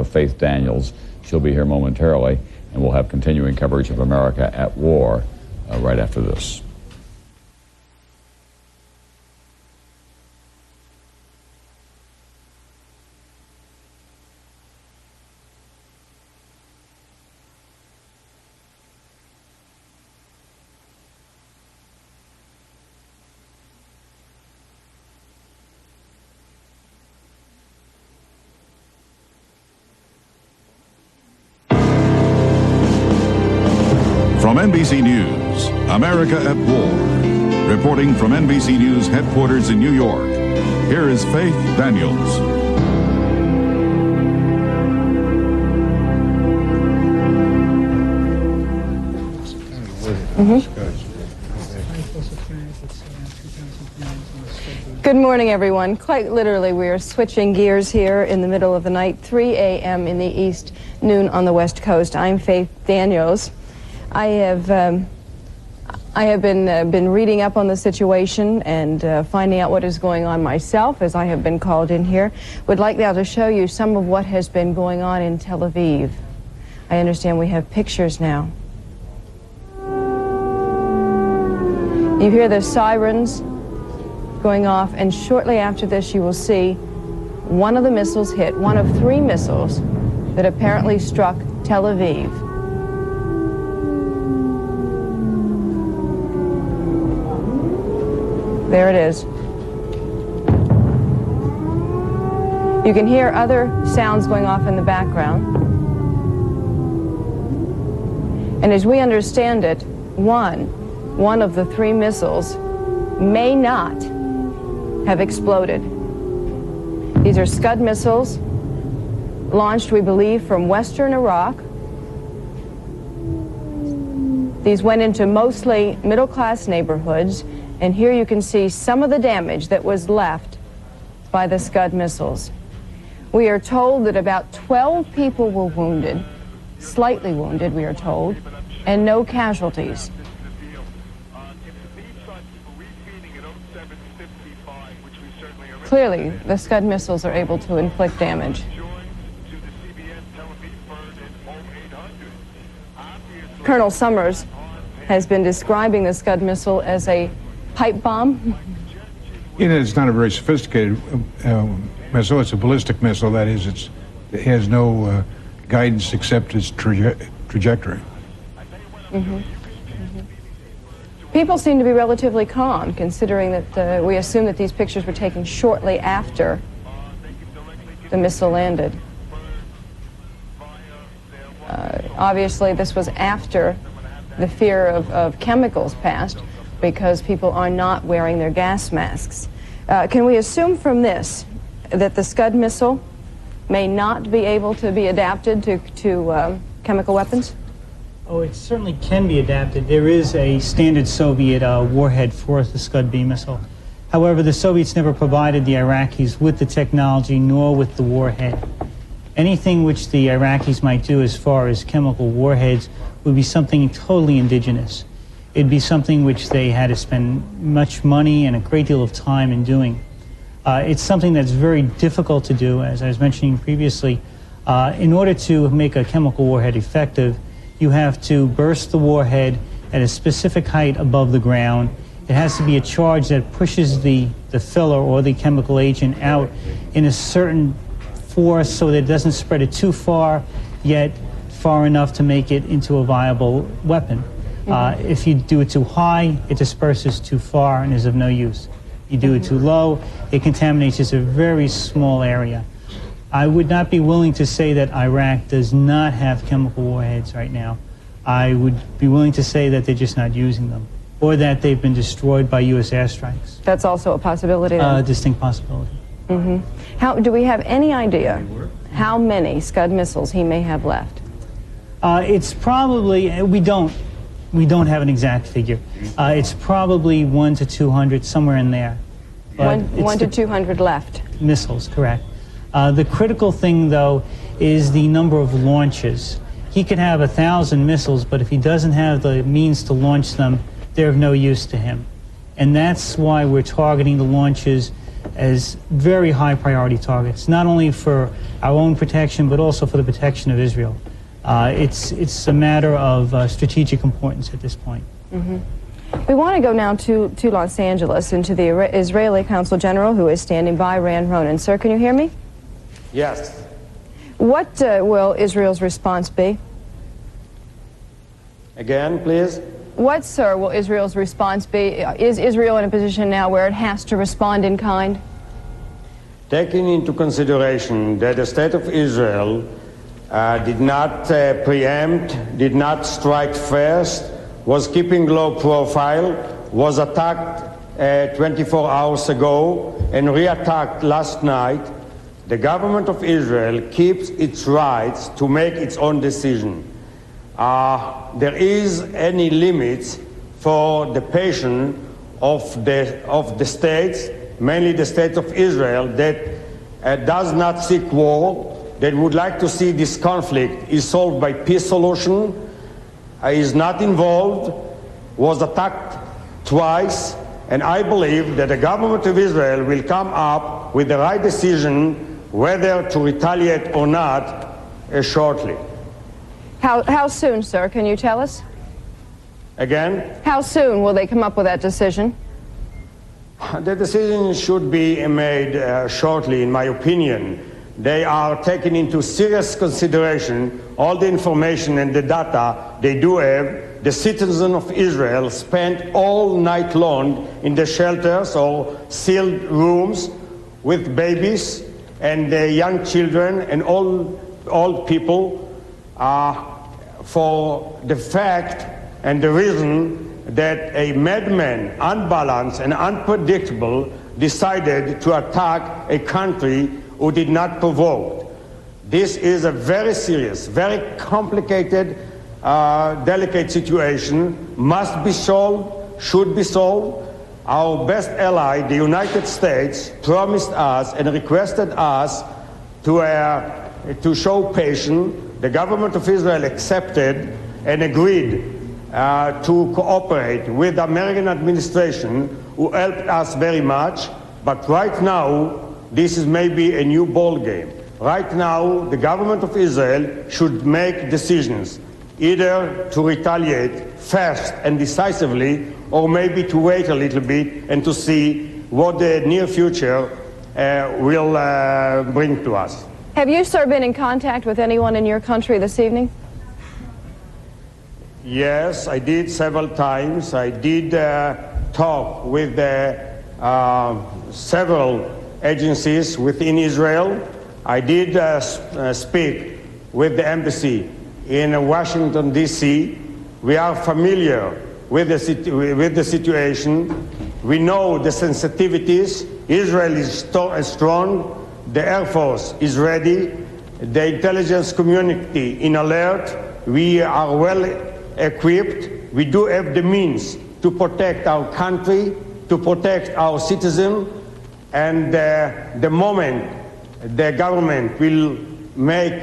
Faith Daniels. She'll be here momentarily, and we'll have continuing coverage of America at War right after this. From NBC News, America at War. Reporting from NBC News headquarters in New York, here is Faith Daniels. Good morning, everyone. Quite literally, we are switching gears here in the middle of the night, 3 a.m. in the East, noon on the West Coast. I'm Faith Daniels. I have been reading up on the situation and finding out what is going on myself, as I have been called in here. Would like now to show you some of what has been going on in Tel Aviv. I understand we have pictures now. You hear the sirens going off, and shortly after this you will see one of the missiles hit, one of 3 missiles that apparently struck Tel Aviv. There it is. You can hear other sounds going off in the background. And as we understand it, one of the 3 missiles may not have exploded. These are Scud missiles launched, we believe, from western Iraq. These went into mostly middle-class neighborhoods, and here you can see some of the damage that was left by the Scud missiles. We are told that about 12 people were wounded, slightly wounded, we are told, and no casualties. Clearly, the Scud missiles are able to inflict damage. Colonel Summers has been describing the Scud missile as a pipe bomb. It's not a very sophisticated missile. It's a ballistic missile. That is, it has no guidance except its trajectory. People seem to be relatively calm, considering that we assume that these pictures were taken shortly after the missile landed. Obviously, this was after the fear of chemicals passed, because people are not wearing their gas masks. Can we assume from this that the Scud missile may not be able to be adapted to chemical weapons? Oh, it certainly can be adapted. There is a standard Soviet warhead for the Scud B missile. However, the Soviets never provided the Iraqis with the technology nor with the warhead. Anything which the Iraqis might do as far as chemical warheads would be something totally indigenous. It'd be something which they had to spend much money and a great deal of time in doing. It's something that's very difficult to do, as I was mentioning previously. In order to make a chemical warhead effective, you have to burst the warhead at a specific height above the ground. It has to be a charge that pushes the filler or the chemical agent out in a certain force so that it doesn't spread it too far, yet far enough to make it into a viable weapon. If you do it too high, it disperses too far and is of no use. You do it too low, it contaminates just a very small area. I would not be willing to say that Iraq does not have chemical warheads right now. I would be willing to say that they're just not using them, or that they've been destroyed by U.S. airstrikes. That's also a possibility. A distinct possibility. Do we have any idea how many Scud missiles he may have left? It's probably, we don't have an exact figure. It's probably 100 to 200, somewhere in there. One to 200 left. Missiles, correct. The critical thing, though, is the number of launches. He could have 1,000 missiles, but if he doesn't have the means to launch them, they're of no use to him. And that's why we're targeting the launches as very high priority targets, not only for our own protection, but also for the protection of Israel. It's a matter of strategic importance at this point. We want to go now to Los Angeles and to the Israeli Consul General, who is standing by, Ran Ronan. Sir, can you hear me? Yes. What will Israel's response be? Again, please. What, sir, will Israel's response be? Is Israel in a position now where it has to respond in kind? Taking into consideration that the State of Israel did not preempt, did not strike first, was keeping low profile, was attacked 24 hours ago and re-attacked last night, the government of Israel keeps its rights to make its own decision. There is any limits for the patience of the states, mainly the state of Israel, that does not seek war, that would like to see this conflict is solved by peace solution, is not involved, was attacked twice, and I believe that the government of Israel will come up with the right decision whether to retaliate or not shortly. How soon, sir? Can you tell us? Again? How soon will they come up with that decision? The decision should be made shortly, in my opinion. They are taking into serious consideration all the information and the data they do have. The citizens of Israel spent all night long in the shelters or sealed rooms with babies and young children and old people for the fact and the reason that a madman, unbalanced and unpredictable, decided to attack a country who did not provoke. This is a very serious, very complicated, delicate situation, must be solved, should be solved. Our best ally, the United States, promised us and requested us to show patience. The government of Israel accepted and agreed to cooperate with the American administration, who helped us very much. But right now, this is maybe a new ball game. Right now, the government of Israel should make decisions, either to retaliate fast and decisively, or maybe to wait a little bit and to see what the near future will bring to us. Have you, sir, been in contact with anyone in your country this evening? Yes, I did several times. I did talk with several agencies within Israel. I did speak with the embassy in Washington, D.C. We are familiar with the situation. We know the sensitivities. Israel is strong. The Air Force is ready. The intelligence community in alert. We are well equipped. We do have the means to protect our country, to protect our citizens. And the moment the government will make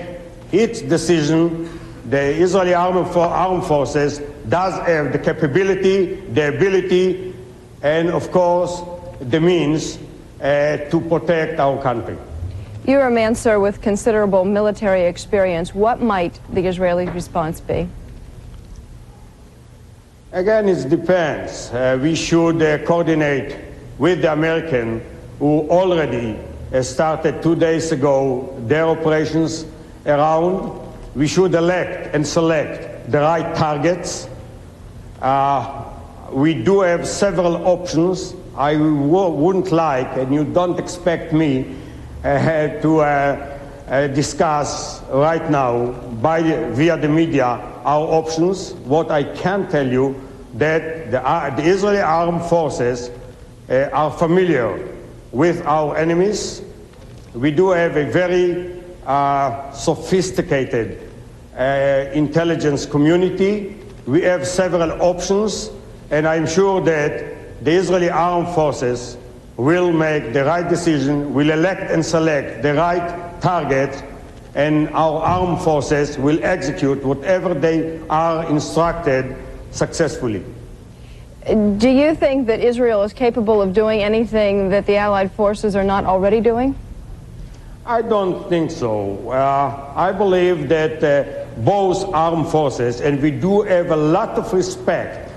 its decision, the Israeli armed forces does have the capability, the ability, and of course the means to protect our country. You're a man, sir, with considerable military experience. What might the Israeli response be? Again, it depends. We should coordinate with the American, who already started 2 days ago their operations around. We should elect and select the right targets. We do have several options. I wouldn't like, and you don't expect me to discuss right now via the media our options. What I can tell you that the Israeli armed forces are familiar with our enemies. We do have a very sophisticated intelligence community. We have several options, and I'm sure that the Israeli armed forces will make the right decision, will elect and select the right target, and our armed forces will execute whatever they are instructed successfully. Do you think that Israel is capable of doing anything that the Allied forces are not already doing? I don't think so. I believe that both armed forces, and we do have a lot of respect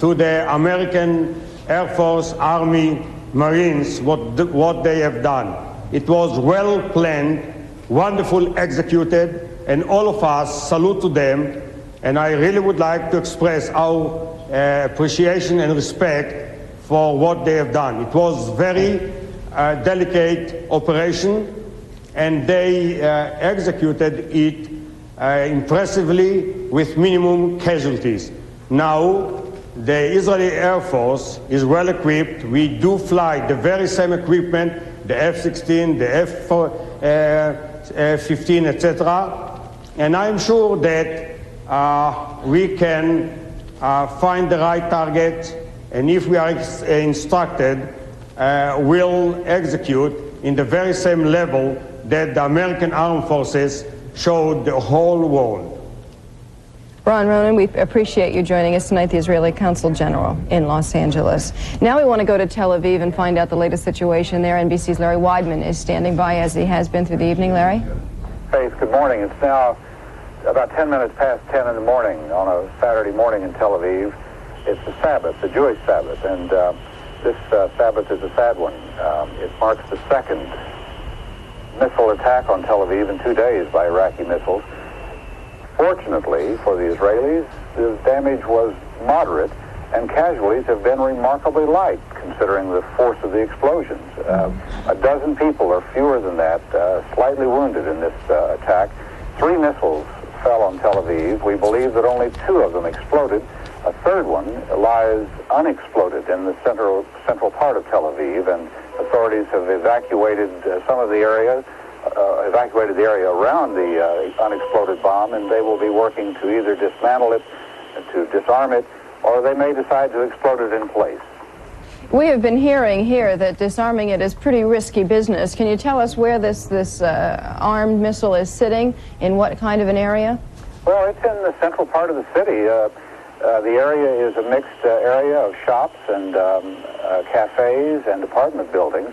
to the American Air Force, Army, Marines, what they have done. It was well planned, wonderful executed, and all of us salute to them. And I really would like to express our appreciation and respect for what they have done. It was very delicate operation, and they executed it impressively with minimum casualties. Now, the Israeli Air Force is well equipped. We do fly the very same equipment, the F-16, the F-15, etc. And I'm sure that we can find the right target, and if we are instructed, we'll execute in the very same level that the American Armed Forces showed the whole world. Ron Ronan, we appreciate you joining us tonight, the Israeli Consul General in Los Angeles. Now we want to go to Tel Aviv and find out the latest situation there. NBC's Larry Weidman is standing by, as he has been through the evening. Larry? Faith, good morning. It's now about 10 minutes past 10 in the morning on a Saturday morning in Tel Aviv. It's the Sabbath, the Jewish Sabbath, and this Sabbath is a sad one. It marks the second missile attack on Tel Aviv in 2 days by Iraqi missiles. Fortunately for the Israelis, the damage was moderate, and casualties have been remarkably light, considering the force of the explosions. A dozen people, or fewer than that, slightly wounded in this attack. 3 missiles fell on Tel Aviv. We believe that only 2 of them exploded. A third one lies unexploded in the central part of Tel Aviv, and authorities have evacuated some of the area, evacuated the area around the unexploded bomb, and they will be working to either dismantle it, to disarm it, or they may decide to explode it in place. We have been hearing here that disarming it is pretty risky business. Can you tell us where this armed missile is sitting, in what kind of an area? Well, it's in the central part of the city. The area is a mixed area of shops and cafes and apartment buildings,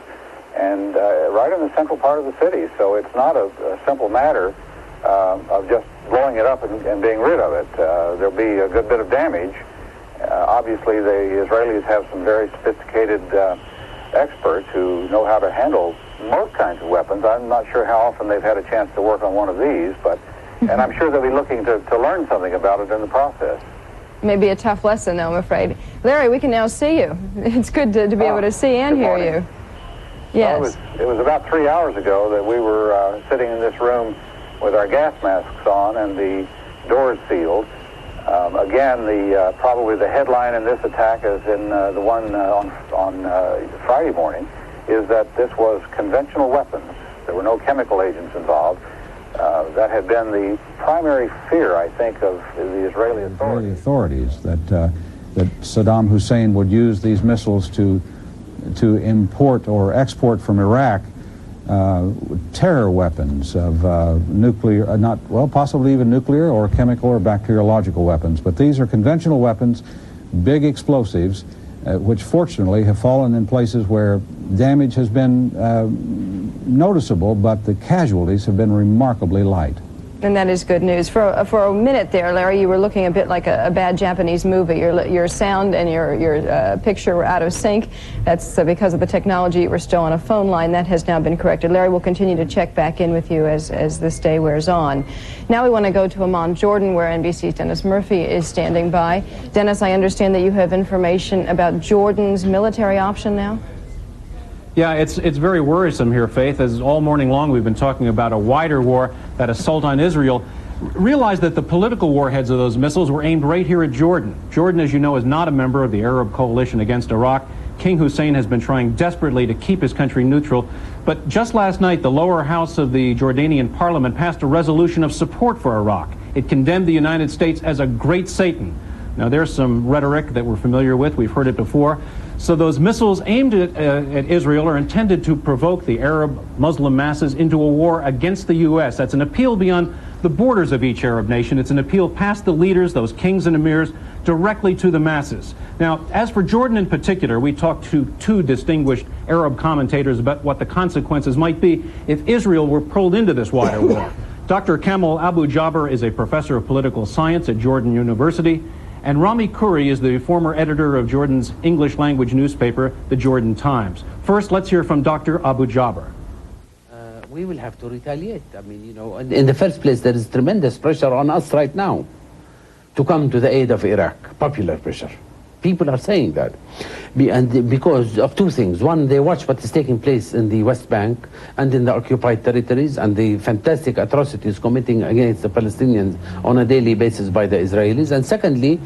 and right in the central part of the city. So it's not a simple matter of just blowing it up and being rid of it. There'll be a good bit of damage. Obviously, the Israelis have some very sophisticated experts who know how to handle most kinds of weapons. I'm not sure how often they've had a chance to work on one of these, but and I'm sure they'll be looking to learn something about it in the process. Maybe a tough lesson, though, I'm afraid. Larry, we can now see you. It's good to be able to see and hear you. Yes. Well, it was about 3 hours ago that we were sitting in this room with our gas masks on and the doors sealed. Again, probably the headline in this attack, as in the one on Friday morning, is that this was conventional weapons. There were no chemical agents involved. That had been the primary fear, I think, of the Israeli authorities. That Saddam Hussein would use these missiles to import or export from Iraq terror weapons of nuclear, possibly even nuclear or chemical or bacteriological weapons. But these are conventional weapons, big explosives, which fortunately have fallen in places where damage has been noticeable, but the casualties have been remarkably light. And that is good news. For a minute there, Larry, you were looking a bit like a bad Japanese movie. Your sound and your picture were out of sync. That's because of the technology. You were still on a phone line. That has now been corrected. Larry, we'll continue to check back in with you as this day wears on. Now we want to go to Amman, Jordan, where NBC's Dennis Murphy is standing by. Dennis, I understand that you have information about Jordan's military option now? Yeah, it's very worrisome here, Faith, as all morning long we've been talking about a wider war, that assault on Israel. Realize that the political warheads of those missiles were aimed right here at Jordan. Jordan, as you know, is not a member of the Arab coalition against Iraq. King Hussein has been trying desperately to keep his country neutral. But just last night, the lower house of the Jordanian parliament passed a resolution of support for Iraq. It condemned the United States as a great Satan. Now, there's some rhetoric that we're familiar with. We've heard it before. So those missiles aimed at Israel are intended to provoke the Arab Muslim masses into a war against the U.S. That's an appeal beyond the borders of each Arab nation. It's an appeal past the leaders, those kings and emirs, directly to the masses. Now, as for Jordan in particular, we talked to two distinguished Arab commentators about what the consequences might be if Israel were pulled into this wider war. Dr. Kamal Abu Jaber is a professor of political science at Jordan University, and Rami Khoury is the former editor of Jordan's English language newspaper, the Jordan Times. First, let's hear from Dr. Abu Jaber. We will have to retaliate. I mean, you know, in the first place, there is tremendous pressure on us right now to come to the aid of Iraq, popular pressure. People are saying that. And because of two things. One, they watch what is taking place in the West Bank and in the occupied territories and the fantastic atrocities committing against the Palestinians on a daily basis by the Israelis. And secondly,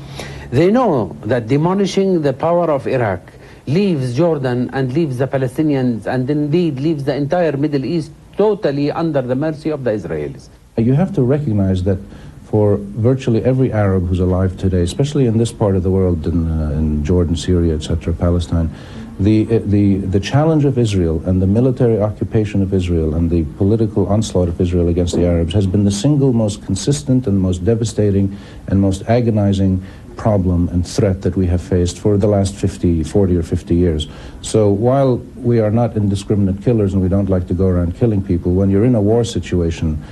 they know that demolishing the power of Iraq leaves Jordan and leaves the Palestinians and indeed leaves the entire Middle East totally under the mercy of the Israelis. You have to recognize that for virtually every Arab who's alive today, especially in this part of the world, in Jordan, Syria, etc., Palestine, the challenge of Israel and the military occupation of Israel and the political onslaught of Israel against the Arabs has been the single most consistent and most devastating and most agonizing problem and threat that we have faced for the last 40 or 50 years. So while we are not indiscriminate killers and we don't like to go around killing people, when you're in a war situation,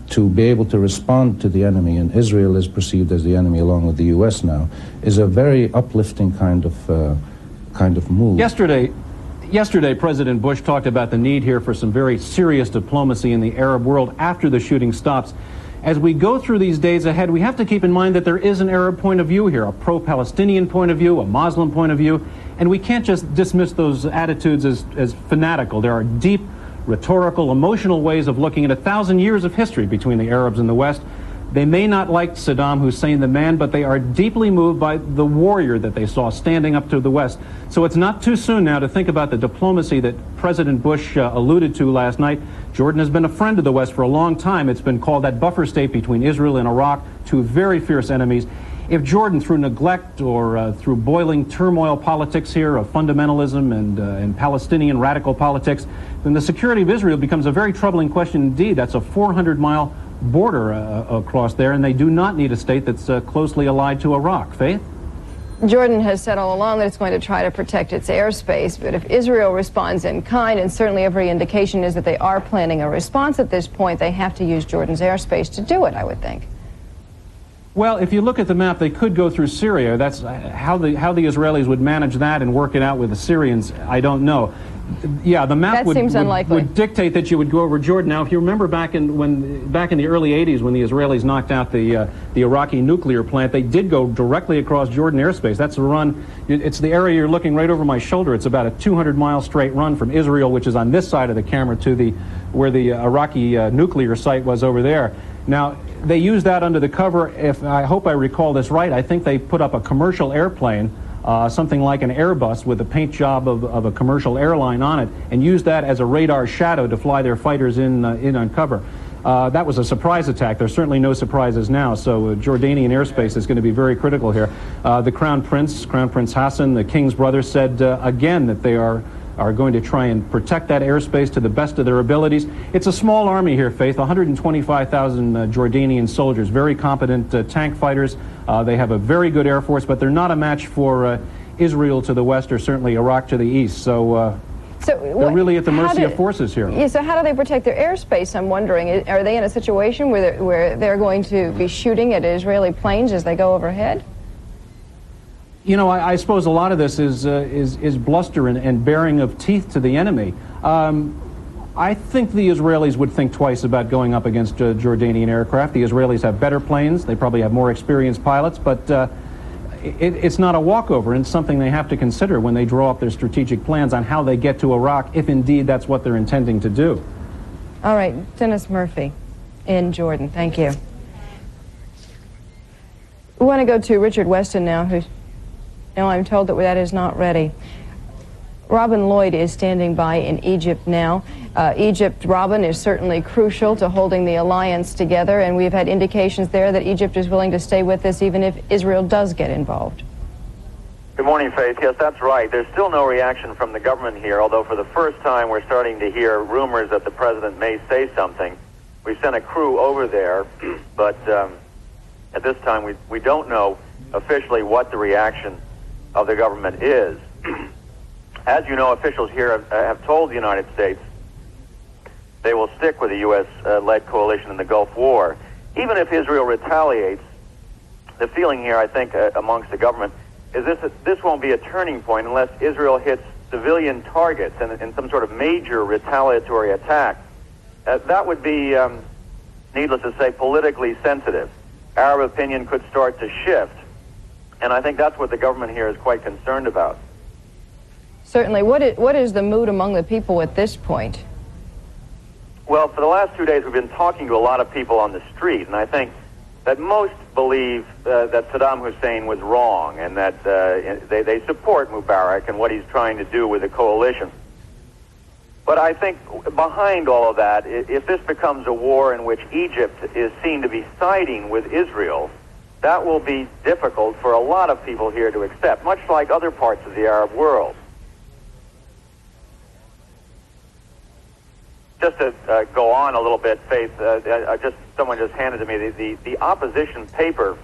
to be able to respond to the enemy, and Israel is perceived as the enemy along with the U.S. now, is a very uplifting kind of move. Yesterday, President Bush talked about the need here for some very serious diplomacy in the Arab world after the shooting stops. As we go through these days ahead, we have to keep in mind that there is an Arab point of view here, a pro-Palestinian point of view, a Muslim point of view, and we can't just dismiss those attitudes as fanatical. There are deep, rhetorical, emotional ways of looking at 1,000 years of history between the Arabs and the West. They may not like Saddam Hussein, the man, but they are deeply moved by the warrior that they saw standing up to the West. So it's not too soon now to think about the diplomacy that President Bush alluded to last night. Jordan has been a friend of the West for a long time. It's been called that buffer state between Israel and Iraq, two very fierce enemies. If Jordan, through neglect or through boiling turmoil politics here of fundamentalism and Palestinian radical politics, then the security of Israel becomes a very troubling question indeed. That's a 400-mile border across there, and they do not need a state that's closely allied to Iraq. Faith? Jordan has said all along that it's going to try to protect its airspace, but if Israel responds in kind, and certainly every indication is that they are planning a response at this point, they have to use Jordan's airspace to do it, I would think. Well, if you look at the map, they could go through Syria. That's how the Israelis would manage that and work it out with the Syrians, I don't know. Yeah, the map would dictate that you would go over Jordan. Now, if you remember back in the early 80s when the Israelis knocked out the Iraqi nuclear plant, they did go directly across Jordan airspace. That's a run. It's the area you're looking right over my shoulder. It's about a 200-mile straight run from Israel, which is on this side of the camera, to where the Iraqi nuclear site was over there. Now, they used that under the cover. I hope I recall this right, I think they put up a commercial airplane, something like an Airbus with a paint job of a commercial airline on it, and used that as a radar shadow to fly their fighters in on cover. That was a surprise attack. There's certainly no surprises now, so Jordanian airspace is going to be very critical here. The Crown Prince Hassan, the King's brother, said again that they are going to try and protect that airspace to the best of their abilities. It's a small army here, Faith, 125,000 Jordanian soldiers, very competent tank fighters. They have a very good air force, but they're not a match for Israel to the west or certainly Iraq to the east. So they're really at the mercy of forces here. Yeah, so how do they protect their airspace, I'm wondering? Are they in a situation where they're going to be shooting at Israeli planes as they go overhead? You know, I suppose a lot of this is bluster and baring of teeth to the enemy. I think the Israelis would think twice about going up against Jordanian aircraft. The Israelis have better planes. They probably have more experienced pilots, but it's not a walkover, and it's something they have to consider when they draw up their strategic plans on how they get to Iraq, if indeed that's what they're intending to do. All right, Dennis Murphy in Jordan. Thank you. We want to go to Richard Weston now, who's... No, I'm told that is not ready. Robin Lloyd is standing by in Egypt now. Egypt, Robin, is certainly crucial to holding the alliance together, and we've had indications there that Egypt is willing to stay with us even if Israel does get involved. Good morning, Faith. Yes, that's right. There's still no reaction from the government here, although for the first time we're starting to hear rumors that the president may say something. We've sent a crew over there, but at this time we don't know officially what the reaction of the government is. As you know, officials here have told the United States they will stick with the U.S.-led coalition in the Gulf War. Even if Israel retaliates, the feeling here, I think, amongst the government is this won't be a turning point unless Israel hits civilian targets in some sort of major retaliatory attack. That would be, needless to say, politically sensitive. Arab opinion could start to shift, and I think that's what the government here is quite concerned about. Certainly. What is the mood among the people at this point? Well, for the last 2 days, we've been talking to a lot of people on the street, and I think that most believe that Saddam Hussein was wrong and that they support Mubarak and what he's trying to do with the coalition. But I think behind all of that, if this becomes a war in which Egypt is seen to be siding with Israel, that will be difficult for a lot of people here to accept, much like other parts of the Arab world. Just to go on a little bit, Faith, someone just handed to me the opposition paper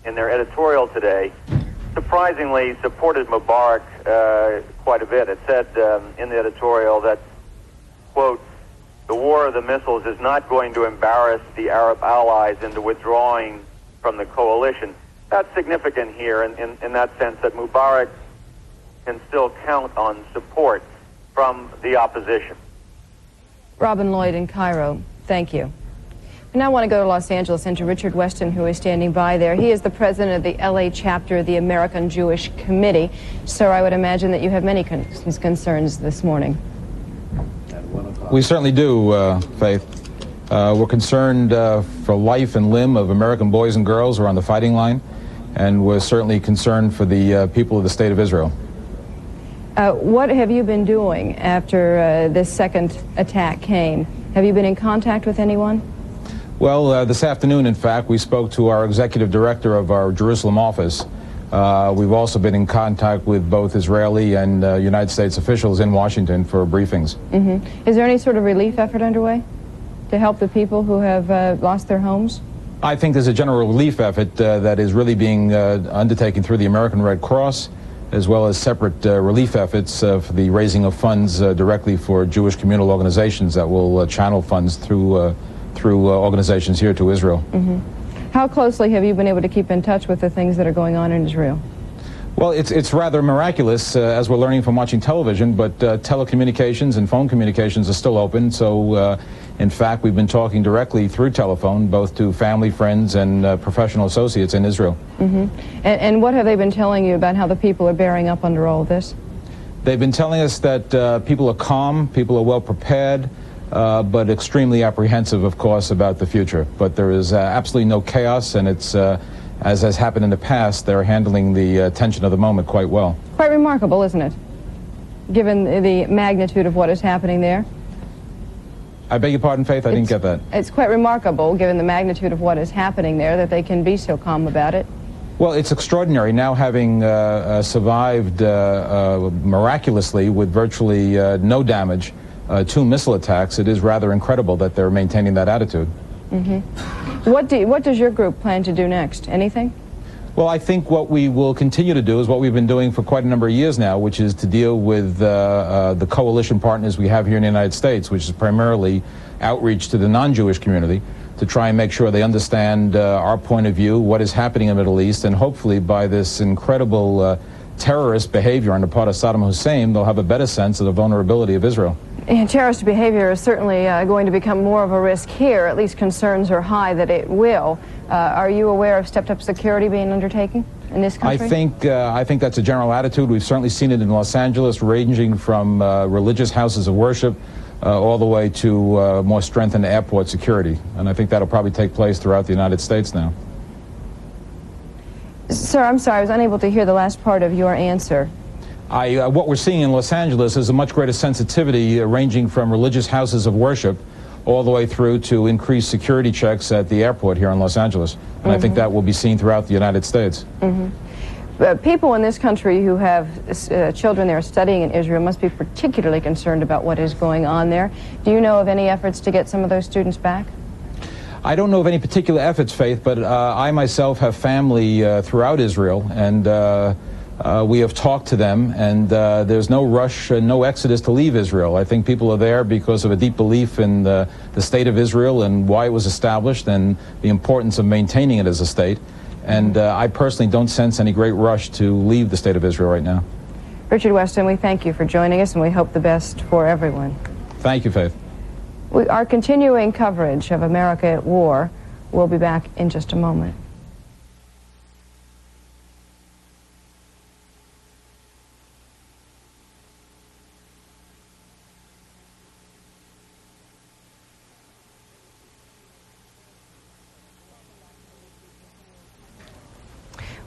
in their editorial today surprisingly supported Mubarak quite a bit. It said in the editorial that, quote, the war of the missiles is not going to embarrass the Arab allies into withdrawing from the coalition. That's significant here in that sense that Mubarak can still count on support from the opposition. Robin Lloyd in Cairo, thank you. We now want to go to Los Angeles and to Richard Weston, who is standing by there. He is the president of the LA chapter of the American Jewish Committee. Sir, I would imagine that you have many concerns this morning. We certainly do, Faith. We're concerned for life and limb of American boys and girls who are on the fighting line, and we're certainly concerned for the people of the state of Israel. What have you been doing after this second attack came? Have you been in contact with anyone? Well, this afternoon, in fact, we spoke to our executive director of our Jerusalem office. We've also been in contact with both Israeli and United States officials in Washington for briefings. Mm-hmm. Is there any sort of relief effort underway to help the people who have lost their homes? I think there's a general relief effort that is really being undertaken through the American Red Cross, as well as separate relief efforts for the raising of funds directly for Jewish communal organizations that will channel funds through organizations here to Israel. Mm-hmm. How closely have you been able to keep in touch with the things that are going on in Israel? Well, it's rather miraculous, as we're learning from watching television, but telecommunications and phone communications are still open. So, in fact, we've been talking directly through telephone, both to family, friends, and professional associates in Israel. Mm-hmm. And what have they been telling you about how the people are bearing up under all of this? They've been telling us that people are calm, people are well prepared, but extremely apprehensive, of course, about the future. But there is absolutely no chaos, and it's, as has happened in the past, they're handling the tension of the moment quite well. Quite remarkable, isn't it? Given the magnitude of what is happening there. I beg your pardon, Faith? I didn't get that. It's quite remarkable, given the magnitude of what is happening there, that they can be so calm about it. Well, it's extraordinary. Now having survived miraculously with virtually no damage, 2 missile attacks, it is rather incredible that they're maintaining that attitude. Mm-hmm. What does your group plan to do next? Anything? Well, I think what we will continue to do is what we've been doing for quite a number of years now, which is to deal with the coalition partners we have here in the United States, which is primarily outreach to the non-Jewish community, to try and make sure they understand our point of view, what is happening in the Middle East, and hopefully by this incredible terrorist behavior on the part of Saddam Hussein, they'll have a better sense of the vulnerability of Israel. Terrorist behavior is certainly going to become more of a risk here. At least concerns are high that it will. Are you aware of stepped-up security being undertaken in this country? I think that's a general attitude. We've certainly seen it in Los Angeles, ranging from religious houses of worship all the way to more strengthened airport security. And I think that'll probably take place throughout the United States now. Sir, I'm sorry, I was unable to hear the last part of your answer. What we're seeing in Los Angeles is a much greater sensitivity ranging from religious houses of worship all the way through to increased security checks at the airport here in Los Angeles. And I think that will be seen throughout the United States. People in this country who have children there studying in Israel must be particularly concerned about what is going on there. Do you know of any efforts to get some of those students back? I don't know of any particular efforts, Faith, but I myself have family throughout Israel, and we have talked to them, and there's no rush, no exodus to leave Israel. I think people are there because of a deep belief in the state of Israel and why it was established and the importance of maintaining it as a state. And I personally don't sense any great rush to leave the state of Israel right now. Richard Weston, we thank you for joining us, and we hope the best for everyone. Thank you, Faith. We are continuing coverage of America at War. We'll be back in just a moment.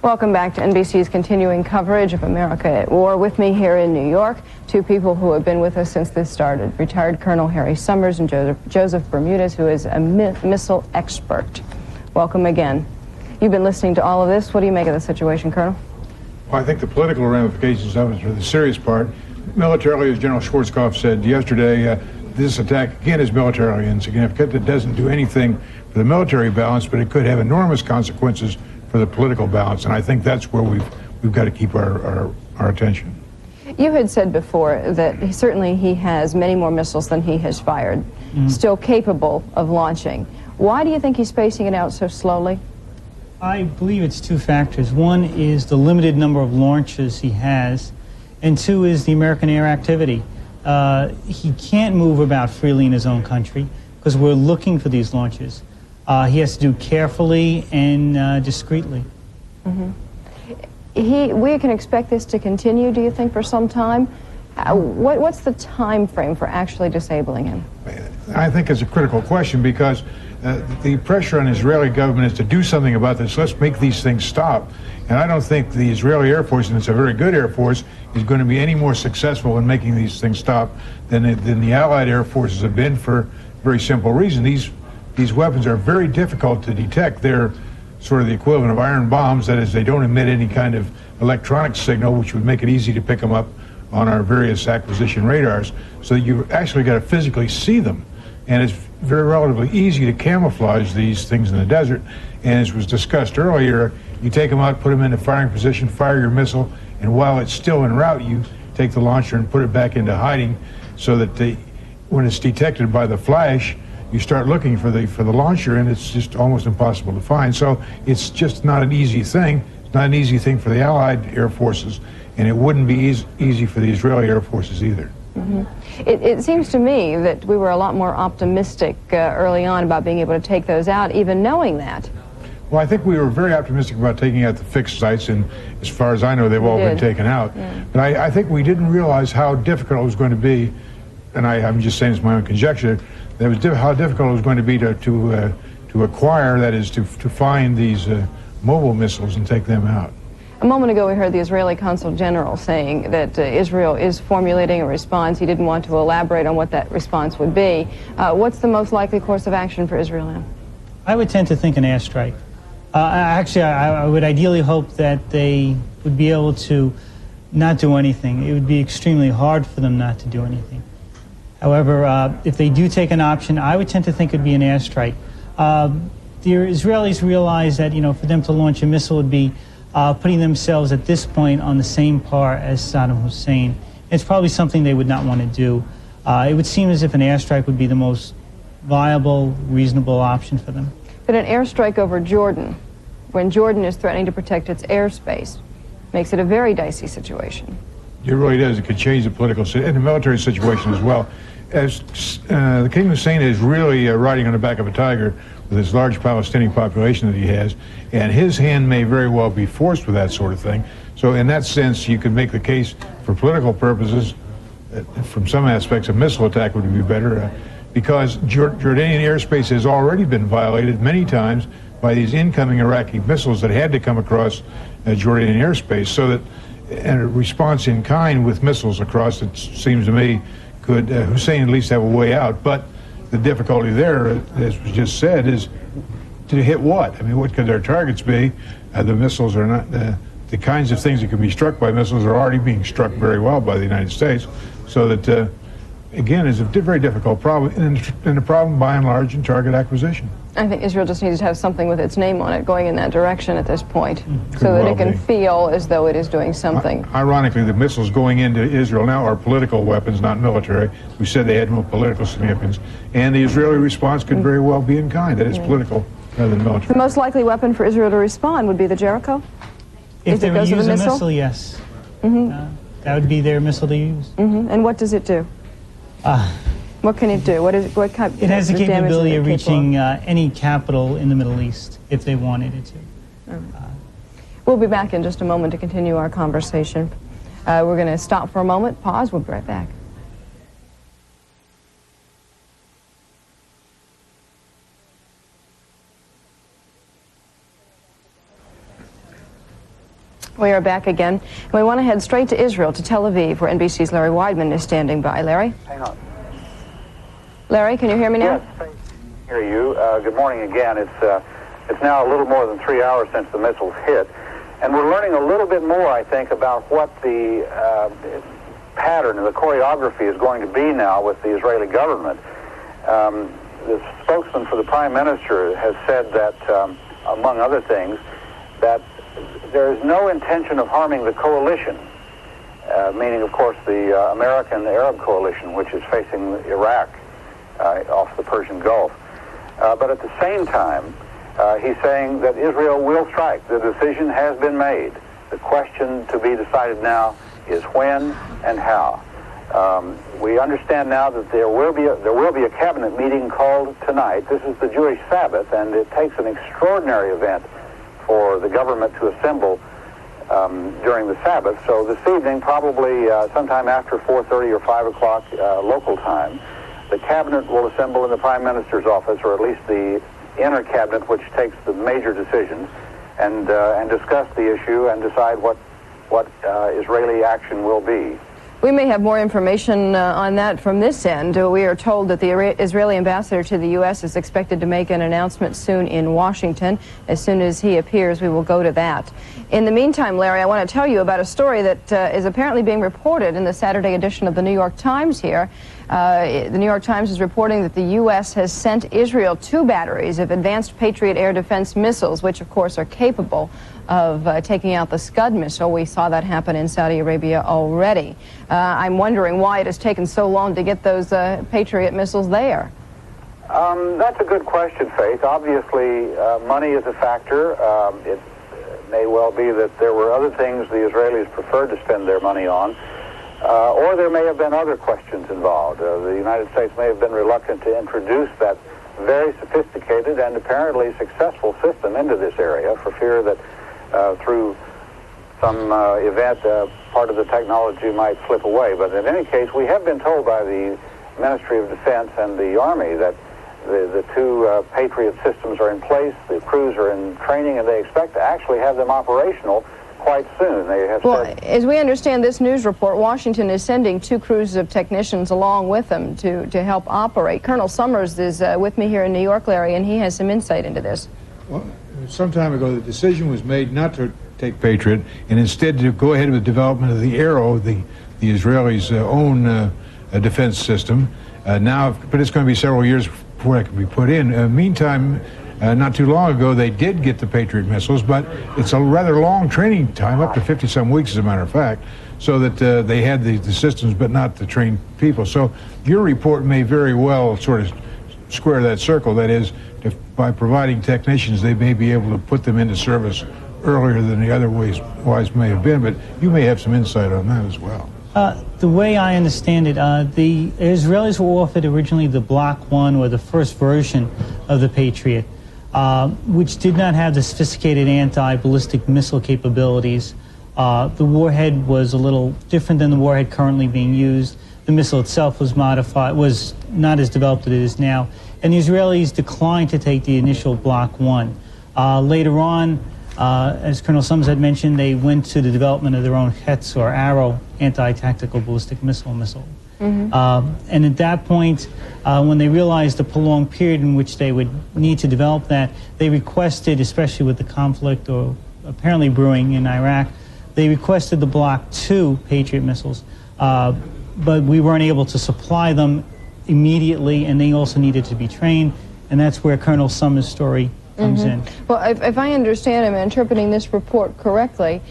Welcome back to NBC's continuing coverage of America at War. With me here in New York, two people who have been with us since this started. Retired Colonel Harry Summers and Joseph Bermudez, who is a missile expert. Welcome again. You've been listening to all of this. What do you make of the situation, Colonel? Well, I think the political ramifications of it are the serious part. Militarily, as General Schwarzkopf said yesterday, this attack, again, is militarily insignificant. It doesn't do anything for the military balance, but it could have enormous consequences for the political balance, and I think that's where we've got to keep our attention. You had said before that certainly he has many more missiles than he has fired, still capable of launching. Why do you think he's spacing it out so slowly? I believe it's two factors. One is the limited number of launches he has, and two is the American air activity. He can't move about freely in his own country because we're looking for these launches. He has to do carefully and discreetly. We can expect this to continue, do you think, for some time? What's the time frame for actually disabling him? I think it's a critical question because the pressure on the Israeli government is to do something about this. Let's make these things stop. And I don't think the Israeli Air Force, and it's a very good Air Force, is going to be any more successful in making these things stop than the Allied Air Forces have been for a very simple reason. These weapons are very difficult to detect. They're sort of the equivalent of iron bombs. That is, they don't emit any kind of electronic signal, which would make it easy to pick them up on our various acquisition radars. So you've actually got to physically see them. And it's very relatively easy to camouflage these things in the desert. And as was discussed earlier, you take them out, put them into firing position, fire your missile, and while it's still en route, you take the launcher and put it back into hiding so that when it's detected by the flash, you start looking for the launcher, and it's just almost impossible to find. So it's just not an easy thing. It's not an easy thing for the Allied Air Forces, and it wouldn't be easy for the Israeli Air Forces either. It seems to me that we were a lot more optimistic early on about being able to take those out, even knowing that. Well, I think we were very optimistic about taking out the fixed sites, and as far as I know, they've all been taken out. Yeah. But I think we didn't realize how difficult it was going to be, and I'm just saying it's my own conjecture, how difficult it was going to be to acquire, that is, to find these mobile missiles and take them out. A moment ago, we heard the Israeli Consul General saying that Israel is formulating a response. He didn't want to elaborate on what that response would be. What's the most likely course of action for Israel now? I would tend to think an airstrike. Actually, I would ideally hope that they would be able to not do anything. It would be extremely hard for them not to do anything. However, if they do take an option, I would tend to think it would be an airstrike. The Israelis realize that, for them to launch a missile would be putting themselves at this point on the same par as Saddam Hussein. It's probably something they would not want to do. It would seem as if an airstrike would be the most viable, reasonable option for them. But an airstrike over Jordan, when Jordan is threatening to protect its airspace, makes it a very dicey situation. It really does. It could change the political and the military situation as well. As the King Hussein is really riding on the back of a tiger with this large Palestinian population that he has, and his hand may very well be forced with that sort of thing. So in that sense, you could make the case for political purposes, from some aspects, a missile attack would be better, because Jordanian airspace has already been violated many times by these incoming Iraqi missiles that had to come across Jordanian airspace, so that a response in kind with missiles across, it seems to me, could Hussein at least have a way out. But the difficulty there, as was just said, is to hit what? I mean, what could their targets be? The missiles are not, the kinds of things that can be struck by missiles are already being struck very well by the United States, so that again, is a very difficult problem, and a problem by and large in target acquisition. I think Israel just needs to have something with its name on it going in that direction at this point, Could so that well it can be. feel as though it is doing something. Ironically, the missiles going into Israel now are political weapons, not military. We said they had more political significance, and the Israeli response could very well be in kind, that it's political rather than military. The most likely weapon for Israel to respond would be the Jericho? If they it were goes to with use a a missile, yes. That would be their missile to use. And what does it do? What can it do? What kind? It has the damage capability is of it reaching any capital in the Middle East if they wanted it to. We'll be back in just a moment to continue our conversation. We're going to stop for a moment, pause, we'll be right back. We are back again. We want to head straight to Israel, to Tel Aviv, where NBC's Larry Weidman is standing by. Larry? Hang on. Larry, can you hear me now? Yes, I hear you. Good morning again. It's now a little more than 3 hours since the missiles hit, and we're learning a little bit more, I think, about what the pattern and the choreography is going to be now with the Israeli government. The spokesman for the Prime Minister has said that, among other things, that there is no intention of harming the coalition, meaning, of course, the American-Arab coalition, which is facing Iraq off the Persian Gulf. But at the same time, he's saying that Israel will strike. The decision has been made. The question to be decided now is when and how. We understand now that there will be a cabinet meeting called tonight. This is the Jewish Sabbath, and it takes an extraordinary event for the government to assemble during the Sabbath. So this evening, probably sometime after 4:30 or 5 o'clock local time, the cabinet will assemble in the Prime Minister's office, or at least the inner cabinet, which takes the major decisions, and discuss the issue and decide what Israeli action will be. We may have more information on that from this end. We are told that the Israeli ambassador to the U.S. is expected to make an announcement soon in Washington. As soon as he appears, we will go to that. In the meantime, Larry, I want to tell you about a story that is apparently being reported in the Saturday edition of the New York Times here. The New York Times is reporting that the U.S. has sent Israel 2 batteries of advanced Patriot air defense missiles, which, of course, are capable of taking out the Scud missile. We saw that happen in Saudi Arabia already. I'm wondering why it has taken so long to get those Patriot missiles there. That's a good question, Faith. Obviously, money is a factor. It may well be that there were other things the Israelis preferred to spend their money on, or there may have been other questions involved. The United States may have been reluctant to introduce that very sophisticated and apparently successful system into this area for fear that through some event, part of the technology might slip away. But in any case, we have been told by the Ministry of Defense and the Army that the 2 Patriot systems are in place, the crews are in training, and they expect to actually have them operational quite soon. They have said, as we understand this news report, Washington is sending 2 crews of technicians along with them to help operate. Colonel Summers is with me here in New York, Larry, and he has some insight into this. Well, some time ago, the decision was made not to take Patriot and instead to go ahead with the development of the Arrow, the Israelis' own defense system. Now, but it's going to be several years before it can be put in. Meantime, not too long ago, they did get the Patriot missiles, but it's a rather long training time, up to 50-some weeks, as a matter of fact, so that they had the systems but not the trained people. So your report may very well sort of square that circle. That is, if by providing technicians, they may be able to put them into service earlier than the otherwise may have been, but you may have some insight on that as well. The way I understand it, the Israelis were offered originally the Block 1, or the first version of the Patriot, which did not have the sophisticated anti-ballistic missile capabilities. The warhead was a little different than the warhead currently being used. The missile itself was modified, was not as developed as it is now, and the Israelis declined to take the initial Block 1. Later on, as Colonel Summers had mentioned, they went to the development of their own Hetz, or Arrow, anti-tactical ballistic missile. And at that point, when they realized the prolonged period in which they would need to develop that, they requested, especially with the conflict or apparently brewing in Iraq, they requested the Block 2 Patriot missiles. but we weren't able to supply them immediately, and they also needed to be trained, and that's where Colonel Summers' story comes in. Well, if I understand, I'm interpreting this report correctly,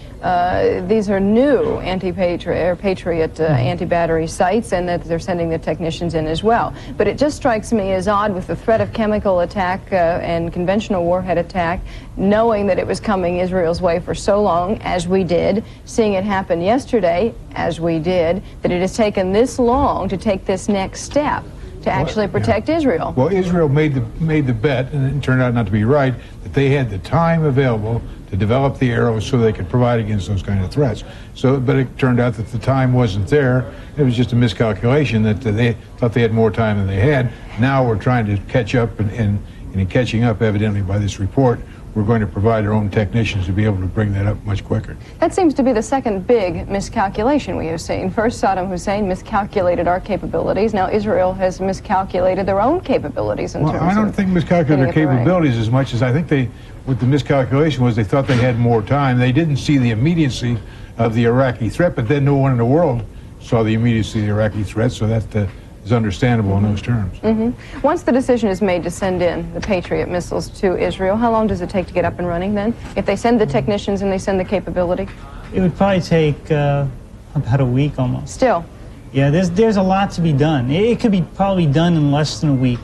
these are new Patriot anti-battery sites, and that they're sending the technicians in as well. But it just strikes me as odd with the threat of chemical attack and conventional warhead attack, knowing that it was coming Israel's way for so long, as we did, seeing it happen yesterday, as we did, that it has taken this long to take this next step to actually protect Israel. Well, Israel made the bet, and it turned out not to be right, that they had the time available to develop the arrows so they could provide against those kind of threats. So, but it turned out that the time wasn't there. It was just a miscalculation that they thought they had more time than they had. Now we're trying to catch up, and in catching up, evidently, by this report, we're going to provide our own technicians to be able to bring that up much quicker. That seems to be the second big miscalculation we have seen. First, Saddam Hussein miscalculated our capabilities. Now Israel has miscalculated their own capabilities in terms of... I don't think miscalculated their capabilities as much as I think what the miscalculation was, they thought they had more time. They didn't see the immediacy of the Iraqi threat, but then no one in the world saw the immediacy of the Iraqi threat, so that is understandable in those terms. Once the decision is made to send in the Patriot missiles to Israel, how long does it take to get up and running then? If they send the technicians and they send the capability? It would probably take about a week almost. Still? Yeah, there's a lot to be done. It could be probably done in less than a week,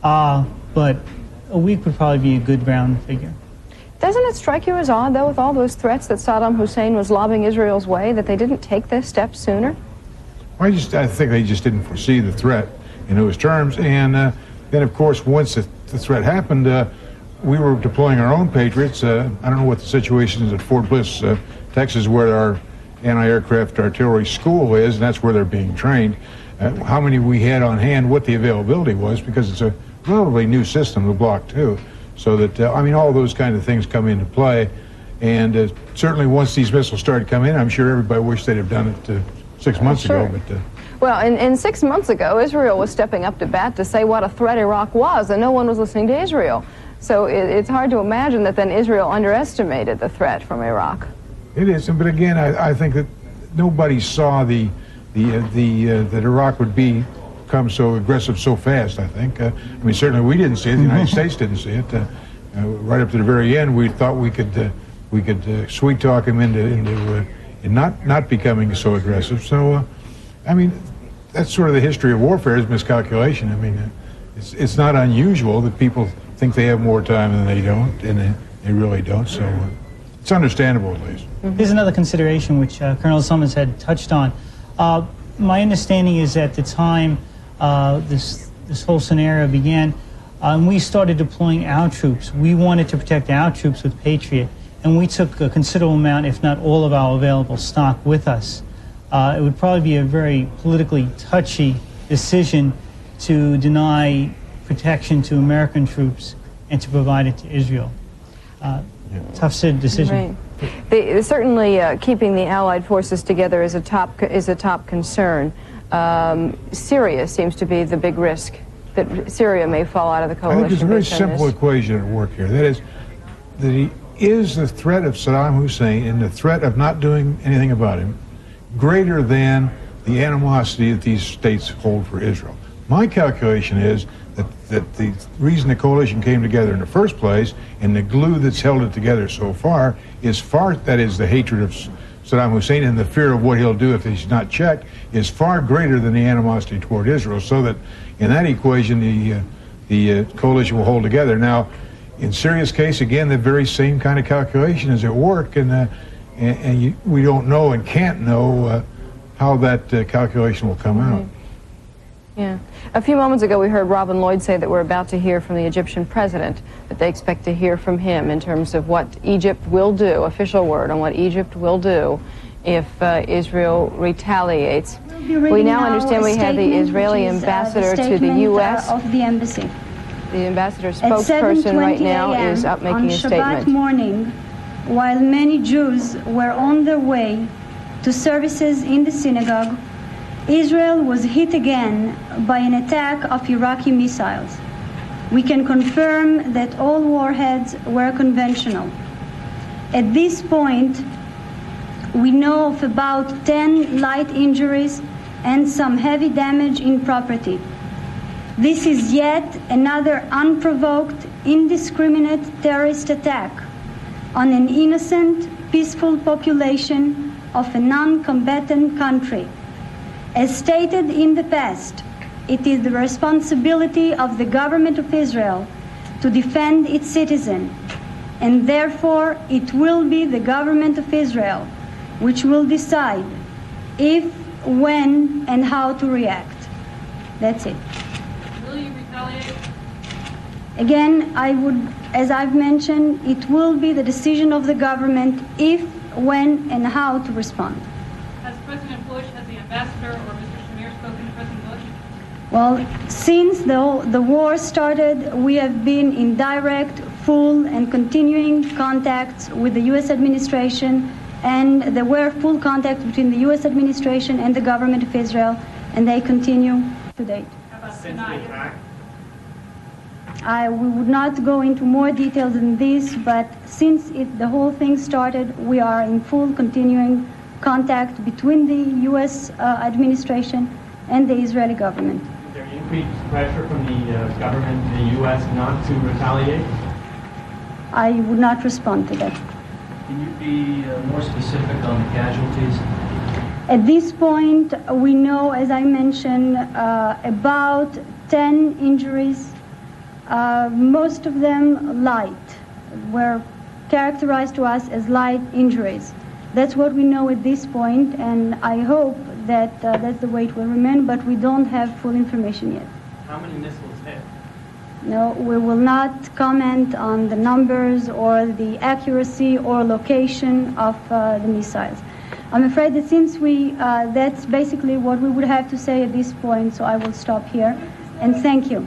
but a week would probably be a good round figure. Doesn't it strike you as odd, though, with all those threats that Saddam Hussein was lobbing Israel's way, that they didn't take this step sooner? I think they just didn't foresee the threat in those terms. And then, of course, once the threat happened, we were deploying our own Patriots. I don't know what the situation is at Fort Bliss, Texas, where our anti-aircraft artillery school is, and that's where they're being trained. How many we had on hand, what the availability was, because it's a relatively new system, the Block 2. So that, I mean, all those kind of things come into play. And certainly once these missiles started coming in, I'm sure everybody wished they'd have done it 6 months ago. But well, and 6 months ago, Israel was stepping up to bat to say what a threat Iraq was, and no one was listening to Israel. So it's hard to imagine that then Israel underestimated the threat from Iraq. It is, but again, I think that nobody saw that Iraq would become so aggressive so fast. I think. I mean, certainly we didn't see it. The United States didn't see it. Right up to the very end, we thought we could sweet talk him into not becoming so aggressive. So, I mean, that's sort of the history of warfare, is miscalculation. I mean, it's not unusual that people think they have more time than they don't, and they really don't. So it's understandable, at least. Here's another consideration which Colonel Summers had touched on. My understanding is at the time this whole scenario began, we started deploying our troops. We wanted to protect our troops with Patriot, and we took a considerable amount, if not all of our available stock with us. It would probably be a very politically touchy decision to deny protection to American troops and to provide it to Israel. Tough decision. Right. Certainly keeping the Allied forces together is a top concern. Syria seems to be the big risk, that Syria may fall out of the coalition. I think there's a very simple equation at work here. That is the threat of Saddam Hussein and the threat of not doing anything about him greater than the animosity that these states hold for Israel. My calculation is that the reason the coalition came together in the first place, and the glue that's held it together so far, that is the hatred of Saddam Hussein and the fear of what he'll do if he's not checked, is far greater than the animosity toward Israel. So that in that equation, the coalition will hold together. Now, in Syria's case, again, the very same kind of calculation is at work, and we don't know and can't know how that calculation will come out. Yeah. A few moments ago, we heard Robin Lloyd say that we're about to hear from the Egyptian president, that they expect to hear from him in terms of what Egypt will do, official word on what Egypt will do if Israel retaliates. We now understand we have the Israeli ambassador to the U.S. Of the embassy. The ambassador spokesperson right now is up making a statement. On Shabbat morning, while many Jews were on their way to services in the synagogue, Israel was hit again by an attack of Iraqi missiles. We can confirm that all warheads were conventional. At this point, we know of about 10 light injuries and some heavy damage in property. This is yet another unprovoked, indiscriminate terrorist attack on an innocent, peaceful population of a non-combatant country. As stated in the past, it is the responsibility of the government of Israel to defend its citizens, and therefore it will be the government of Israel which will decide if, when, and how to react. That's it. Will you retaliate? Again, as I've mentioned, it will be the decision of the government if, when, and how to respond. Has President Bush, has the ambassador, or Mr. Shamir spoken to President Bush? Well, since the war started, we have been in direct, full, and continuing contacts with the U.S. administration, and there were full contacts between the U.S. administration and the government of Israel, and they continue to date. How about tonight? We would not go into more details than this, but since the whole thing started, we are in full continuing contact between the U.S. administration and the Israeli government. Is there increased pressure from the government in the U.S. not to retaliate? I would not respond to that. Can you be more specific on the casualties? At this point, we know, as I mentioned, about 10 injuries. Most of them light, were characterized to us as light injuries. That's what we know at this point, and I hope that that's the way it will remain, but we don't have full information yet. How many missiles hit? No, we will not comment on the numbers or the accuracy or location of the missiles. I'm afraid that since that's basically what we would have to say at this point, so I will stop here, and thank you.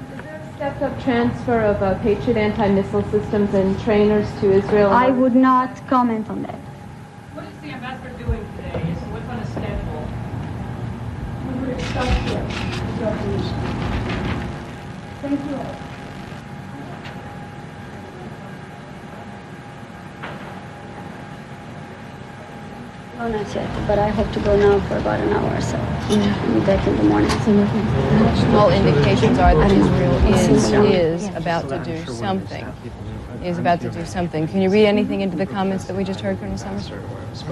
Stepped-up transfer of Patriot anti-missile systems and trainers to Israel? I would not comment on that. What is the ambassador doing today? What's on his schedule? We will stop here. Thank you all. Oh, not yet, but I hope to go now for about an hour or so. I'll be back in the morning. All indications are that Israel is about to do something. Is about to do something. Can you read anything into the comments that we just heard, Colonel Summers?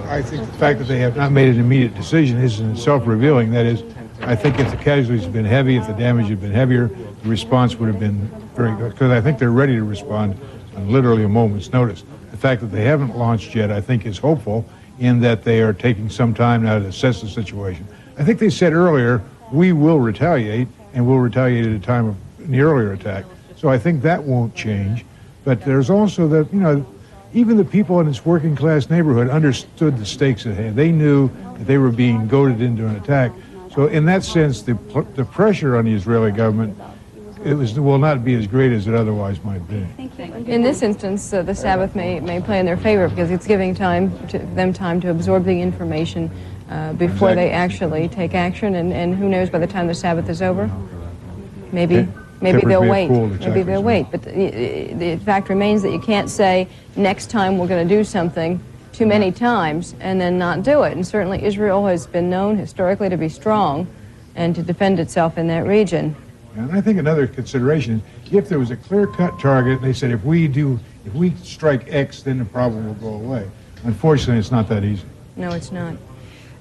I think the fact that they have not made an immediate decision is in itself revealing. That is, I think if the casualties had been heavy, if the damage had been heavier, the response would have been very good. Because I think they're ready to respond on literally a moment's notice. The fact that they haven't launched yet, I think, is hopeful, in that they are taking some time now to assess the situation. I think they said earlier, we will retaliate, and we'll retaliate at a time of the earlier attack. So I think that won't change. But there's also that, even the people in this working class neighborhood understood the stakes at hand. They knew that they were being goaded into an attack. So in that sense, the pressure on the Israeli government will not be as great as it otherwise might be. In this instance, the Sabbath may play in their favor because it's giving them time to absorb the information before they actually take action. And who knows, by the time the Sabbath is over, maybe they'll wait. Maybe they'll wait. But the fact remains that you can't say, next time we're going to do something too many times and then not do it. And certainly Israel has been known historically to be strong and to defend itself in that region. And I think another consideration is if there was a clear-cut target, they said if we strike X, then the problem will go away. Unfortunately, it's not that easy. No, it's not.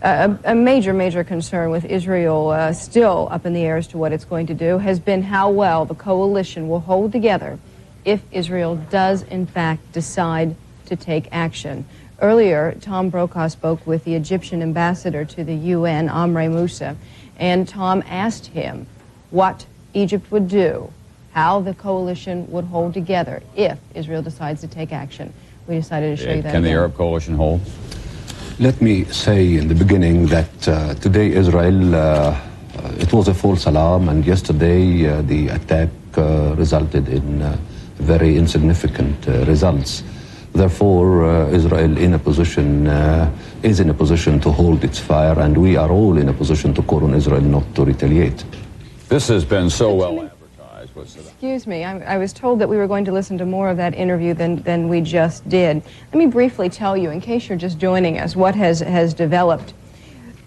A major concern with Israel still up in the air as to what it's going to do has been how well the coalition will hold together if Israel does, in fact, decide to take action. Earlier, Tom Brokaw spoke with the Egyptian ambassador to the UN, Amre Moussa, and Tom asked him what Egypt would do, how the coalition would hold together if Israel decides to take action. We decided to show you that. Can the Arab coalition hold? Let me say in the beginning that today Israel, it was a false alarm, and yesterday the attack resulted in very insignificant results. Therefore, Israel is in a position to hold its fire, and we are all in a position to call on Israel not to retaliate. This has been so well advertised. Excuse me, I was told that we were going to listen to more of that interview than we just did. Let me briefly tell you, in case you're just joining us, what has developed.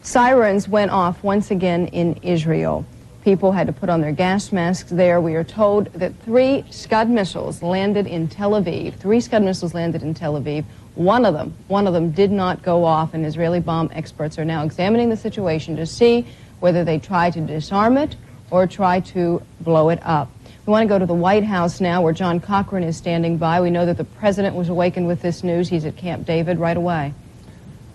Sirens went off once again in Israel. People had to put on their gas masks there. We are told that 3 Scud missiles landed in Tel Aviv. 3 Scud missiles landed in Tel Aviv. One of them did not go off, and Israeli bomb experts are now examining the situation to see whether they try to disarm it or try to blow it up. We want to go to the White House now, where John Cochran is standing by. We know that the president was awakened with this news. He's at Camp David right away.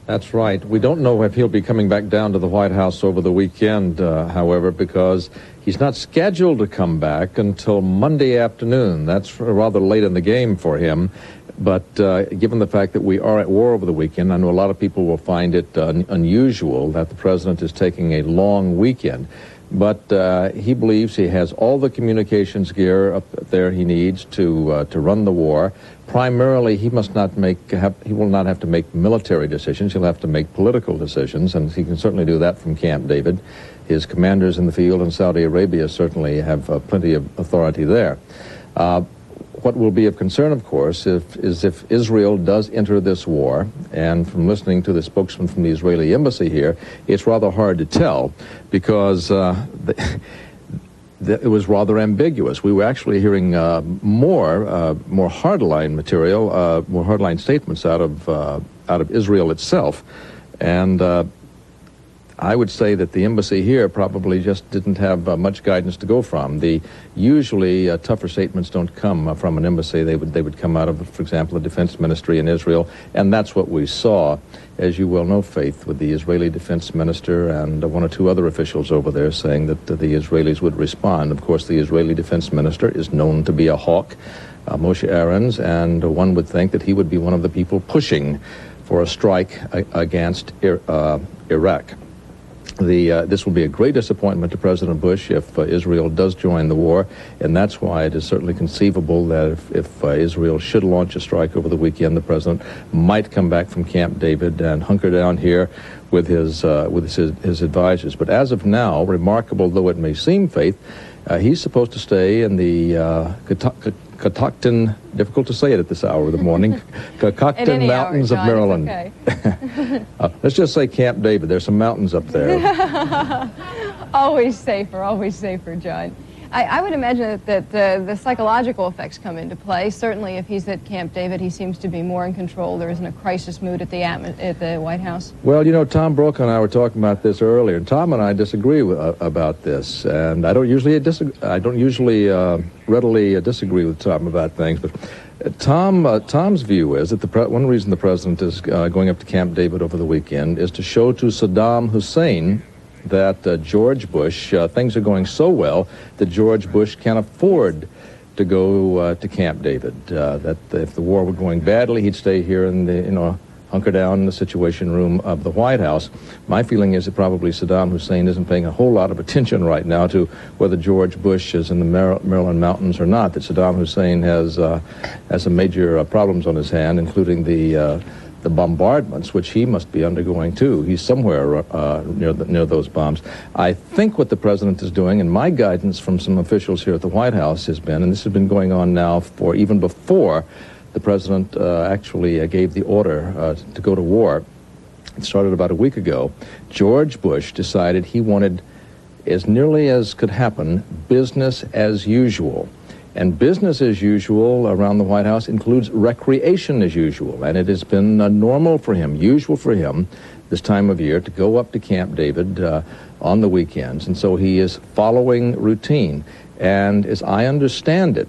That's right. We don't know if he'll be coming back down to the White House over the weekend, however, because he's not scheduled to come back until Monday afternoon. That's rather late in the game for him. But given the fact that we are at war over the weekend, I know a lot of people will find it unusual that the president is taking a long weekend. But he believes he has all the communications gear up there he needs to run the war. Primarily, he will not have to make military decisions. He'll have to make political decisions, and he can certainly do that from Camp David. His commanders in the field in Saudi Arabia certainly have plenty of authority there. What will be of concern, of course, is if Israel does enter this war, and from listening to the spokesman from the Israeli embassy here, it's rather hard to tell, because it was rather ambiguous. We were actually hearing more hardline material, more hardline statements out of Israel itself, and I would say that the embassy here probably just didn't have much guidance to go from. Usually tougher statements don't come from an embassy. They would come out of, for example, the defense ministry in Israel, and that's what we saw, as you well know, Faith, with the Israeli defense minister and 1 or 2 other officials over there saying that the Israelis would respond. Of course, the Israeli defense minister is known to be a hawk, Moshe Aarons, and one would think that he would be one of the people pushing for a strike against Iraq. This will be a great disappointment to President Bush if Israel does join the war, and that's why it is certainly conceivable that if Israel should launch a strike over the weekend, the president might come back from Camp David and hunker down here with his advisors. But as of now, remarkable though it may seem, Faith, he's supposed to stay in the Catoctin, difficult to say it at this hour of the morning, Catoctin Mountains of Maryland. Okay. Let's just say Camp David. There's some mountains up there. Always safer, John. I would imagine that the psychological effects come into play. Certainly, if he's at Camp David, he seems to be more in control. There isn't a crisis mood at the White House. Well, you know, Tom Brokaw and I were talking about this earlier, and Tom and I disagree about this. And I don't usually readily disagree with Tom about things, but Tom's view is that one reason the president is going up to Camp David over the weekend is to show to Saddam Hussein that George Bush, things are going so well that George Bush can't afford to go to Camp David. That if the war were going badly, he'd stay here in the, hunker down in the Situation Room of the White House. My feeling is that probably Saddam Hussein isn't paying a whole lot of attention right now to whether George Bush is in the Maryland mountains or not. That Saddam Hussein has some major problems on his hand, including the bombardments, which he must be undergoing too. He's somewhere near those bombs. I think what the president is doing, and my guidance from some officials here at the White House has been, and this has been going on now for even before the president actually gave the order to go to war. It started about a week ago. George Bush decided he wanted, as nearly as could happen, business as usual. And business as usual around the White House includes recreation as usual. And it has been normal for him, usual for him, this time of year to go up to Camp David on the weekends. And so he is following routine. And as I understand it,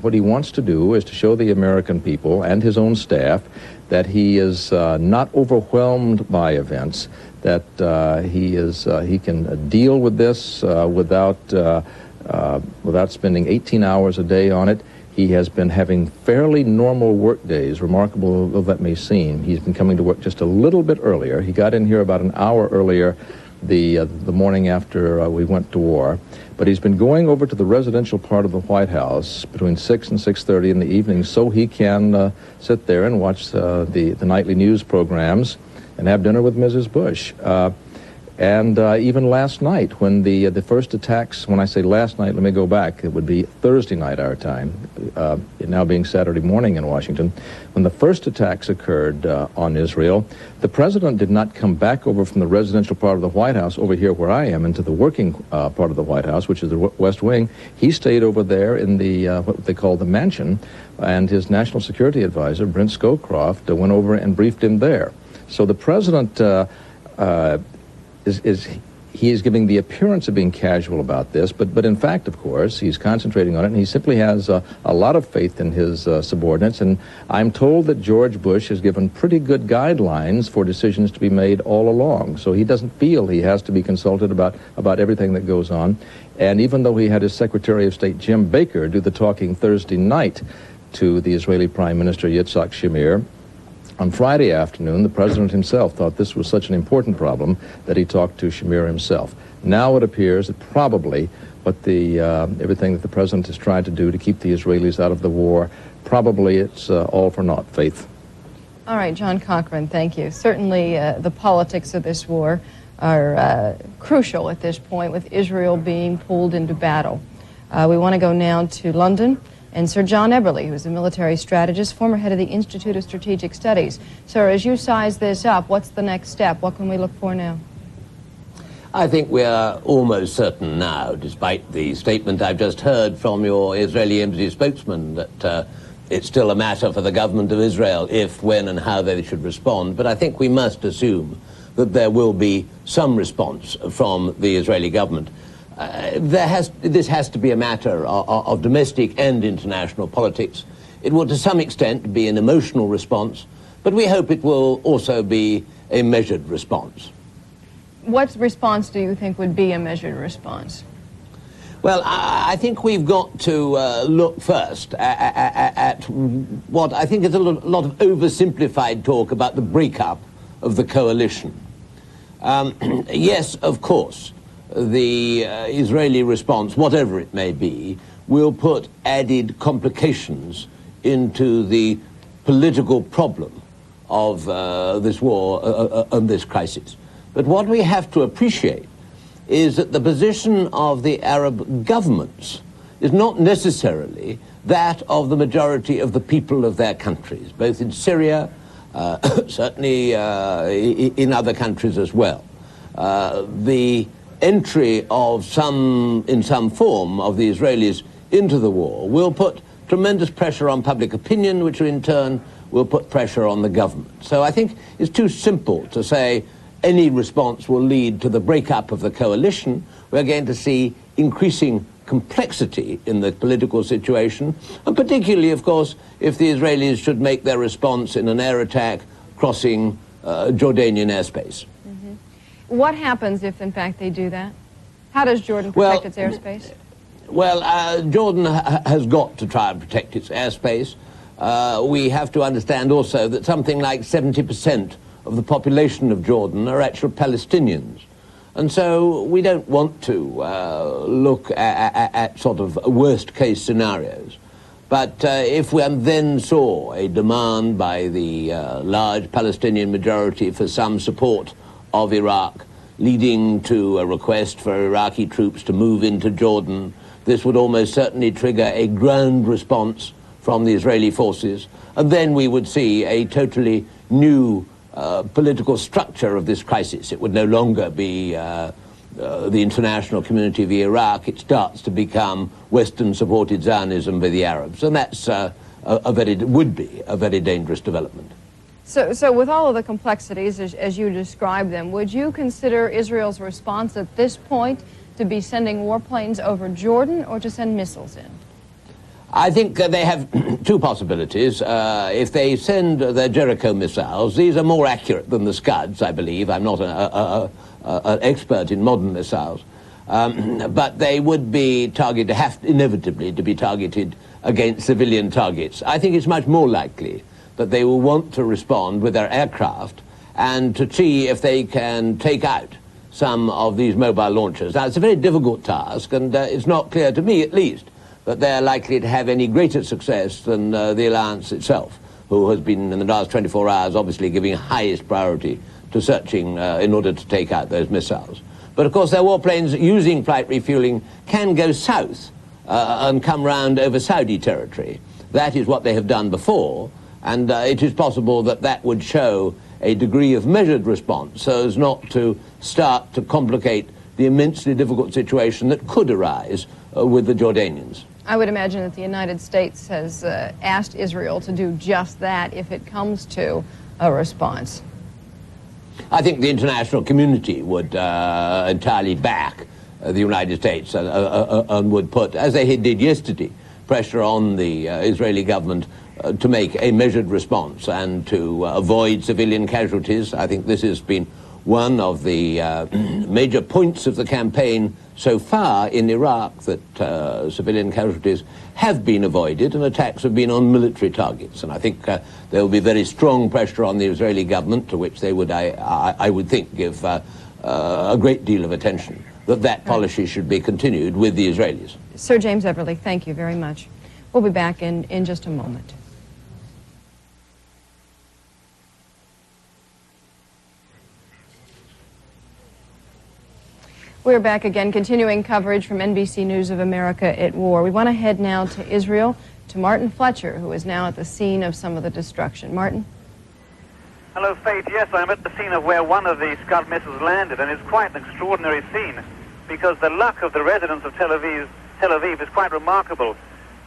what he wants to do is to show the American people and his own staff that he is not overwhelmed by events, that he can deal with this without spending 18 hours a day on it. He has been having fairly normal work days, remarkable though that may seem. He's been coming to work just a little bit earlier. He got in here about an hour earlier the morning after we went to war. But he's been going over to the residential part of the White House between 6 and 6:30 in the evening so he can sit there and watch the nightly news programs and have dinner with Mrs. Bush. And even last night, when the first attacks, when I say last night, let me go back, it would be Thursday night our time, it now being Saturday morning in Washington, when the first attacks occurred on Israel, the president did not come back over from the residential part of the White House over here where I am into the working part of the White House, which is the West Wing. He stayed over there in the what they call the mansion, and his national security advisor, Brent Scowcroft, went over and briefed him there. So the president he is giving the appearance of being casual about this, but in fact, of course, he's concentrating on it, and he simply has a lot of faith in his subordinates, and I'm told that George Bush has given pretty good guidelines for decisions to be made all along, so he doesn't feel he has to be consulted about everything that goes on. And even though he had his Secretary of State, Jim Baker, do the talking Thursday night to the Israeli Prime Minister, Yitzhak Shamir, on Friday afternoon, the president himself thought this was such an important problem that he talked to Shamir himself. Now it appears that probably what everything that the president has tried to do to keep the Israelis out of the war, probably it's all for naught, Faith. All right, John Cochran, thank you. Certainly the politics of this war are crucial at this point, with Israel being pulled into battle. We want to go now to London. And Sir John Eberly, who's a military strategist, former head of the Institute of Strategic Studies. Sir, as you size this up, what's the next step? What can we look for now? I think we are almost certain now, despite the statement I've just heard from your Israeli embassy spokesman, that it's still a matter for the government of Israel if, when, and how they should respond. But I think we must assume that there will be some response from the Israeli government. This has to be a matter of domestic and international politics. It will, to some extent, be an emotional response, but we hope it will also be a measured response. What response do you think would be a measured response? Well, I think we've got to look first at what I think is a lot of oversimplified talk about the breakup of the coalition. Yes, of course, the Israeli response, whatever it may be, will put added complications into the political problem of this war and this crisis. But what we have to appreciate is that the position of the Arab governments is not necessarily that of the majority of the people of their countries, both in Syria, certainly in other countries as well. The entry of in some form of the Israelis into the war will put tremendous pressure on public opinion, which in turn will put pressure on the government. So I think it's too simple to say any response will lead to the breakup of the coalition. We're going to see increasing complexity in the political situation, and particularly, of course, if the Israelis should make their response in an air attack crossing Jordanian airspace. What happens if, in fact, they do that? How does Jordan protect its airspace? Well, Jordan has got to try and protect its airspace. We have to understand also that something like 70% of the population of Jordan are actual Palestinians. And so we don't want to look at sort of worst-case scenarios. But if we then saw a demand by the large Palestinian majority for some support of Iraq, leading to a request for Iraqi troops to move into Jordan, this would almost certainly trigger a ground response from the Israeli forces, and then we would see a totally new political structure of this crisis. It would no longer be the international community of Iraq. It starts to become Western-supported Zionism by the Arabs, and that's would be a very dangerous development. So with all of the complexities, as you describe them, would you consider Israel's response at this point to be sending warplanes over Jordan or to send missiles in? I think they have two possibilities. If they send their Jericho missiles, these are more accurate than the Scuds, I believe. I'm not an expert in modern missiles. But they would be targeted, have inevitably to be targeted against civilian targets. I think it's much more likely that they will want to respond with their aircraft and to see if they can take out some of these mobile launchers. Now, it's a very difficult task, and it's not clear to me, at least, that they're likely to have any greater success than the alliance itself, who has been, in the last 24 hours, obviously giving highest priority to searching in order to take out those missiles. But of course, their warplanes using flight refueling can go south and come round over Saudi territory. That is what they have done before, and it is possible that that would show a degree of measured response so as not to start to complicate the immensely difficult situation that could arise with the Jordanians. I would imagine that the United States has asked Israel to do just that if it comes to a response. I think the international community would entirely back the United States and would put, as they did yesterday, pressure on the Israeli government to make a measured response and to avoid civilian casualties. I think this has been one of the major points of the campaign so far in Iraq, that civilian casualties have been avoided and attacks have been on military targets. And I think there will be very strong pressure on the Israeli government, to which they would, I would think, give a great deal of attention, that policy should be continued with the Israelis. Sir James Everly, thank you very much. We'll be back in just a moment. We're back again, continuing coverage from NBC News of America at War. We want to head now to Israel, to Martin Fletcher, who is now at the scene of some of the destruction. Martin? Hello, Faith. Yes, I'm at the scene of where one of the Scud missiles landed, and it's quite an extraordinary scene, because the luck of the residents of Tel Aviv is quite remarkable.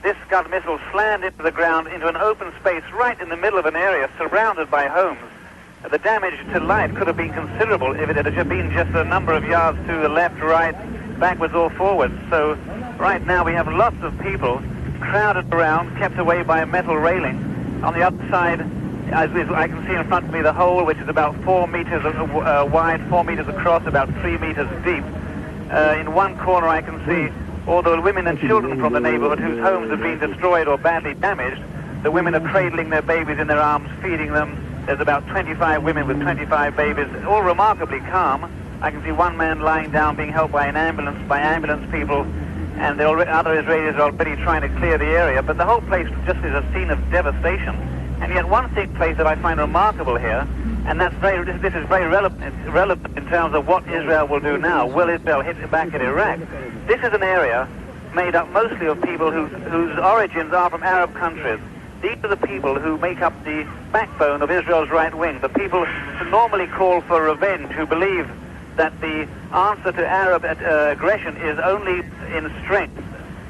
This Scud missile slammed into the ground, into an open space right in the middle of an area surrounded by homes. The damage to life could have been considerable if it had been just a number of yards to the left, right, backwards or forwards. So right now we have lots of people crowded around, kept away by a metal railing. On the other side, as I can see in front of me, the hole, which is about 4 meters wide, 4 meters across, about 3 meters deep. In one corner I can see all the women and children from the neighborhood whose homes have been destroyed or badly damaged. The women are cradling their babies in their arms, feeding them. There's about 25 women with 25 babies, all remarkably calm. I can see one man lying down being helped by an ambulance, people, and the other Israelis are already trying to clear the area. But the whole place just is a scene of devastation. And yet one place that I find remarkable here, and this is very relevant in terms of what Israel will do now. Will Israel hit back at Iraq? This is an area made up mostly of people whose origins are from Arab countries. These are the people who make up the backbone of Israel's right wing, the people who normally call for revenge, who believe that the answer to Arab aggression is only in strength.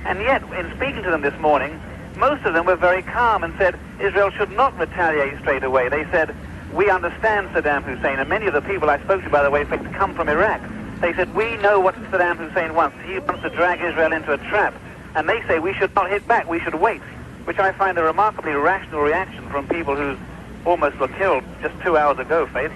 And yet, in speaking to them this morning, most of them were very calm and said Israel should not retaliate straight away. They said, we understand Saddam Hussein, and many of the people I spoke to, by the way, come from Iraq. They said, we know what Saddam Hussein wants. He wants to drag Israel into a trap. And they say we should not hit back, we should wait, which I find a remarkably rational reaction from people who almost were killed just 2 hours ago, Faith.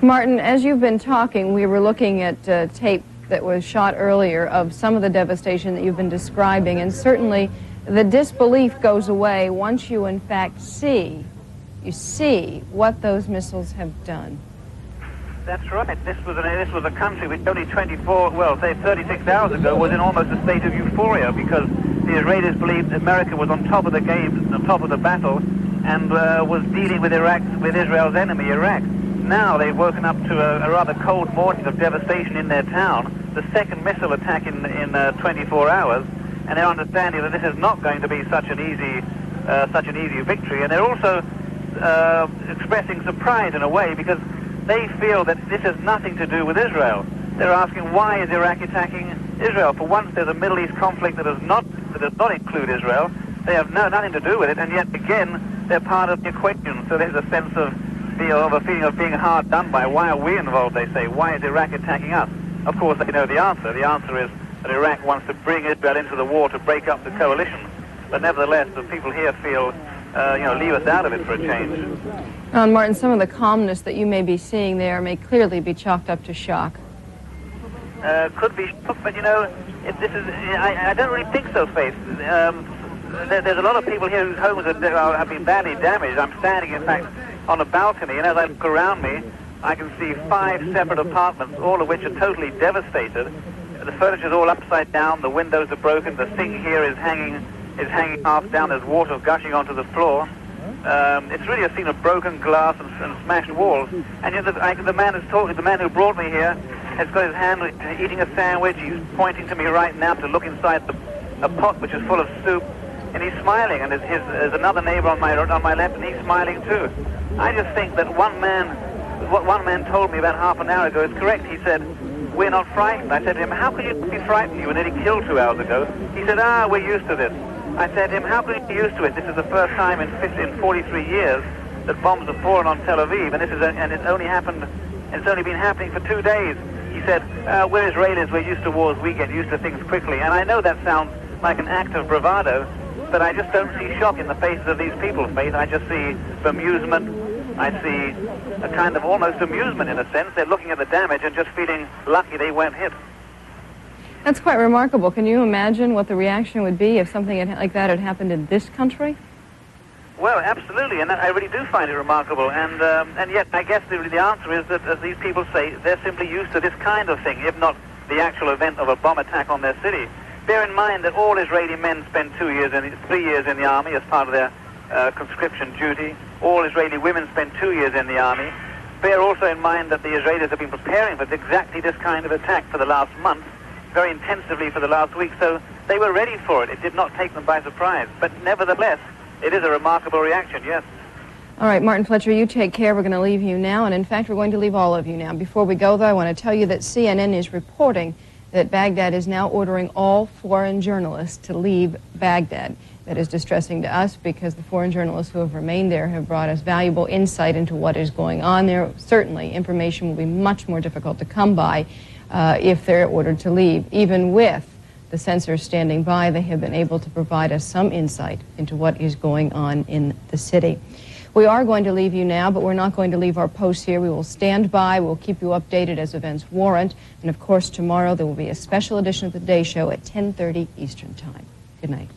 Martin, as you've been talking, we were looking at tape that was shot earlier of some of the devastation that you've been describing, and certainly the disbelief goes away once you in fact see what those missiles have done. That's right. This was a country which only 36 hours ago was in almost a state of euphoria, because the Israelis believed America was on top of the game, on top of the battle, and was dealing with Israel's enemy, Iraq. Now they've woken up to a rather cold morning of devastation in their town, the second missile attack in 24 hours, and they're understanding that this is not going to be such an easy victory. And they're also expressing surprise in a way, because they feel that this has nothing to do with Israel. They're asking, why is Iraq attacking Israel? For once, there's a Middle East conflict that does not include Israel. They have nothing to do with it, and yet again, they're part of the equation. So there's a sense of a feeling of being hard done by. Why are we involved, they say? Why is Iraq attacking us? Of course, they know the answer. The answer is that Iraq wants to bring Israel into the war to break up the coalition. But nevertheless, the people here feel, leave us out of it for a change. Martin, some of the calmness that you may be seeing there may clearly be chalked up to shock. Could be shock, but I don't really think so, Faith. There's a lot of people here whose homes have been badly damaged. I'm standing, in fact, on a balcony, and as I look around me, I can see 5 separate apartments, all of which are totally devastated. The furniture's all upside down, the windows are broken, the sink here is hanging half down, there's water gushing onto the floor. It's really a scene of broken glass and smashed walls. And you know, the man who brought me here has got his hand eating a sandwich. He's pointing to me right now to look inside a pot which is full of soup, and he's smiling. And there's another neighbor on my left, and he's smiling too. I just think that what one man told me about half an hour ago is correct. He said, "We're not frightened." I said to him, "How can you be frightened? You were nearly killed 2 hours ago." He said, "We're used to this." I said to him, "How can you be used to it? This is the first time in 43 years that bombs have fallen on Tel Aviv, and it's only been happening for 2 days." He said, "We're Israelis. We're used to wars. We get used to things quickly." And I know that sounds like an act of bravado, but I just don't see shock in the faces of these people, Faith. I just see bemusement. I see a kind of almost amusement in a sense. They're looking at the damage and just feeling lucky they weren't hit. That's quite remarkable. Can you imagine what the reaction would be if something like that had happened in this country? Well, absolutely, and I really do find it remarkable. And yet, I guess the answer is that, as these people say, they're simply used to this kind of thing, if not the actual event of a bomb attack on their city. Bear in mind that all Israeli men spend 3 years in the army as part of their conscription duty. All Israeli women spend 2 years in the army. Bear also in mind that the Israelis have been preparing for exactly this kind of attack for the last month, very intensively for the last week, so they were ready for it. It did not take them by surprise. But nevertheless, it is a remarkable reaction, yes. All right, Martin Fletcher, you take care. We're going to leave you now, and in fact, we're going to leave all of you now. Before we go, though, I want to tell you that CNN is reporting that Baghdad is now ordering all foreign journalists to leave Baghdad. That is distressing to us because the foreign journalists who have remained there have brought us valuable insight into what is going on there. Certainly, information will be much more difficult to come by if they're ordered to leave. Even with the censors standing by, they have been able to provide us some insight into what is going on in the city. We are going to leave you now, but we're not going to leave our posts here. We will stand by. We'll keep you updated as events warrant. And, of course, tomorrow there will be a special edition of the Day Show at 10:30 Eastern Time. Good night.